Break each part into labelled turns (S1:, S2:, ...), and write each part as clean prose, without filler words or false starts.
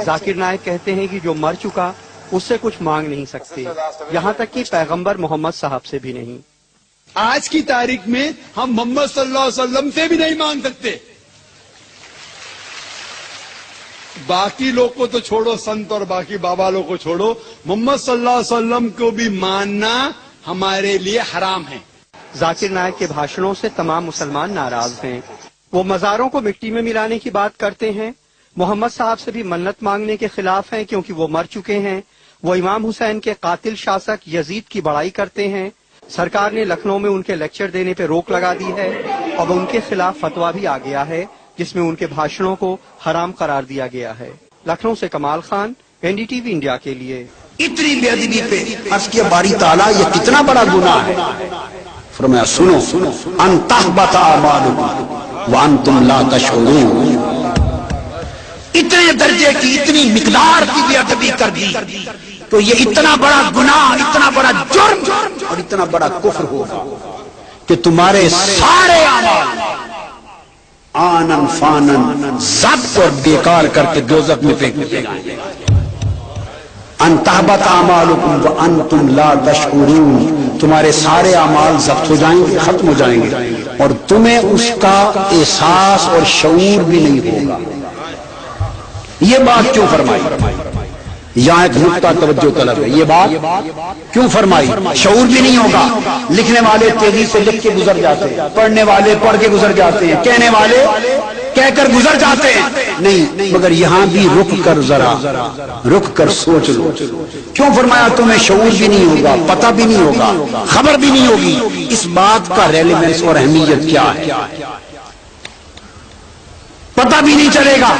S1: ذاکر نائک کہتے ہیں کہ جو مر چکا اس سے کچھ مانگ نہیں سکتے، یہاں تک کہ پیغمبر محمد صاحب سے بھی نہیں۔
S2: آج کی تاریخ میں ہم محمد صلی اللہ علیہ وسلم سے بھی نہیں مانگ سکتے۔ باقی لوگ کو تو چھوڑو، سنت اور باقی بابا لوگ کو چھوڑو، محمد صلی اللہ علیہ وسلم کو بھی ماننا ہمارے لیے حرام ہے۔
S1: ذاکر نائک کے بھاشنوں سے تمام مسلمان ناراض ہیں۔ وہ مزاروں کو مٹی میں ملانے کی بات کرتے ہیں، محمد صاحب سے بھی منت مانگنے کے خلاف ہیں کیونکہ وہ مر چکے ہیں۔ وہ امام حسین کے قاتل شاسک یزید کی بڑائی کرتے ہیں۔ سرکار نے لکھنؤ میں ان کے لیکچر دینے پہ روک لگا دی ہے۔ اب ان کے خلاف فتویٰ بھی آ گیا ہے جس میں ان کے بھاشنوں کو حرام قرار دیا گیا ہے۔ لکھنؤ سے کمال خان، NDTV انڈیا کے لیے۔
S3: اتنی بے ادبی پہ عرض کیا باری تعالیٰ یہ کتنا بڑا گناہ ہے۔ فرمایا سنو ان تحبط اعمالکم وانتم لا تشعرون، اتنے درجے کی اتنی مقدار کی بے ادبی کر دی تو یہ اتنا بڑا گناہ، اتنا بڑا جرم اور اتنا بڑا کفر ہوگا کہ تمہارے سارے اعمال آنن فانن ضبط اور بیکار کر کے دوزخ میں پھینک دیے جائیں گے۔ ان تحبط اعمالکم وانتم لا تشعرون، تمہارے سارے اعمال ضبط ہو جائیں گے، ختم ہو جائیں گے اور تمہیں اس کا احساس اور شعور بھی نہیں ہوگا۔ یہ بات کیوں فرمائی؟ یہاں ایک نقطہ توجہ طلب ہے۔ یہ بات کیوں فرمائی؟ شعور بھی نہیں ہوگا، لکھنے والے تیزی سے لکھ کے گزر جاتے ہیں، پڑھنے والے پڑھ کے گزر جاتے ہیں، کہنے والے کہہ کر گزر جاتے ہیں، نہیں مگر یہاں بھی رک کر ذرا رک کر سوچ لو۔ کیوں فرمایا تمہیں شعور بھی نہیں ہوگا، پتہ بھی نہیں ہوگا، خبر بھی نہیں ہوگی؟ اس بات کا ریلیونس اور اہمیت کیا ہے؟ پتہ بھی نہیں چلے گا۔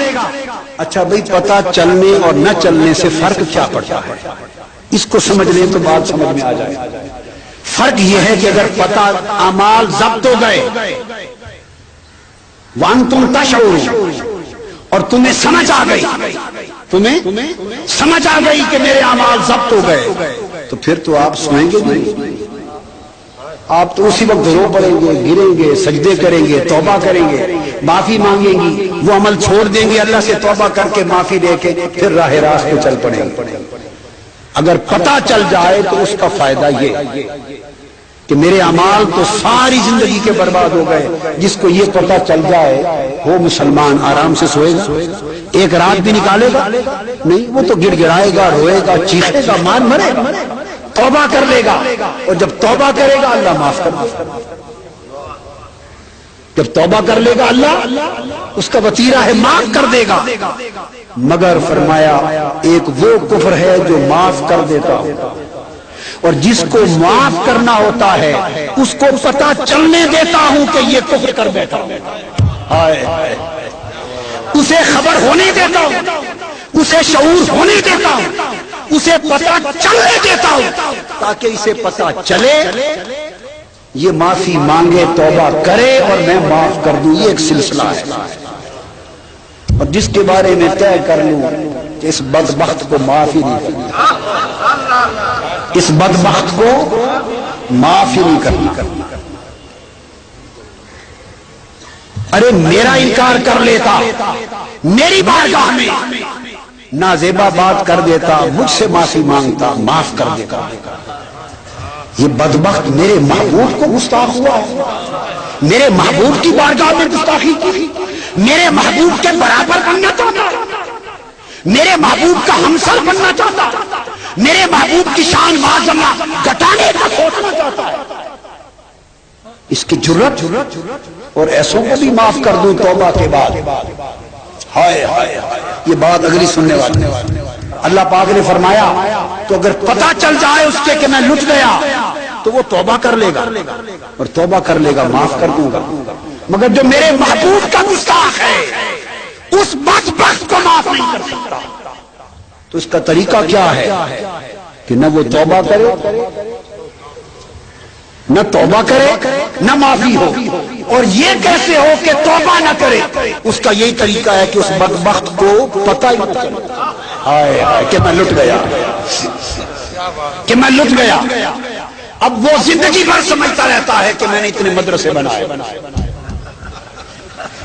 S3: اچھا بھئی پتہ چلنے اور نہ چلنے سے فرق کیا پڑتا ہے؟ اس کو سمجھ لیں تو بات سمجھ میں آ جائے۔ فرق یہ ہے کہ اگر پتہ اعمال ضبط ہو گئے وانتم تشعرون اور تمہیں سمجھ آ گئی، تمہیں سمجھ آ گئی کہ میرے اعمال ضبط ہو گئے، تو پھر تو آپ سوئیں گے نہیں، آپ تو اسی وقت رو پڑیں گے، گریں گے، سجدے کریں گے، توبہ کریں گے، معافی مانگیں گی، وہ عمل چھوڑ دیں گے، اللہ سے توبہ کر کے معافی دے کے پھر راہ راست پہ چل پڑیں گے۔ اگر پتہ چل جائے تو اس کا فائدہ یہ کہ میرے اعمال تو ساری زندگی کے برباد ہو گئے۔ جس کو یہ پتہ چل جائے وہ مسلمان آرام سے سوئے گا، ایک رات بھی نکالے گا نہیں، وہ تو گڑ گڑائے گا، روئے گا، چیخے گا، مان مرے گا، توبہ کر لے گا، اور جب توبہ کرے گا اللہ معاف کر دے گا۔ جب توبہ کر لے گا اللہ اس کا وطیرہ ہے معاف کر دے گا۔ مگر فرمایا ایک وہ کفر ہے جو معاف کر دیتا ہوتا، اور جس کو معاف کرنا ہوتا ہے اس کو پتہ چلنے دیتا ہوں کہ یہ کفر کر بیٹھا، اسے خبر ہونے دیتا ہوں، اسے شعور ہونے دیتا ہوں، اسے پتہ چلنے دیتا ہوں تاکہ اسے پتہ چلے یہ معافی مانگے، توبہ کرے اور میں معاف کر دوں۔ یہ ایک سلسلہ ہے، اور جس کے بارے میں طے کر لوں کہ اس بدبخت کو معاف ہی نہیں کرنا، اس بدبخت کو معاف ہی نہیں کرنا۔ ارے میرا انکار کر لیتا، میری بارگاہ میں نازیبا بات کر دیتا، مجھ سے معافی مانگتا، معاف کر دیتا، یہ بدبخت میرے محبوب کو گستاخ ہوا ہے، میرے محبوب کی بارگاہ میں گستاخی کی، میرے محبوب کے برابر بننا چاہتا، میرے محبوب کا ہمسر بننا چاہتا، میرے محبوب کی شان معظمہ گٹانے کا سوچنا چاہتا ہے۔ اس کی جرت اور ایسوں کو بھی معاف کر دوں توبہ کے بعد، ہائے ہائے یہ بات اگلی سننے والی۔ اللہ پاک نے فرمایا تو اگر پتہ چل جائے اس کے کہ میں لٹ گیا تو وہ توبہ کر لے گا، اور توبہ کر لے گا معاف کر دوں گا۔ مگر جو میرے محبوب کا گستاخ ہے اس بدبخت کو معاف نہیں کر سکتا۔ تو اس کا طریقہ کیا ہے کہ نہ وہ توبہ کرے، نہ توبہ کرے، نہ معافی ہو، اور یہ کیسے ہو کہ توبہ نہ کرے؟ اس کا یہی طریقہ ہے کہ اس بدبخت کو پتہ ہی نہ چلے ہائے ہائے کہ میں لٹ گیا، کہ میں لٹ گیا۔ اب وہ زندگی بھر سمجھتا رہتا ہے کہ میں نے اتنے مدرسے بنائے،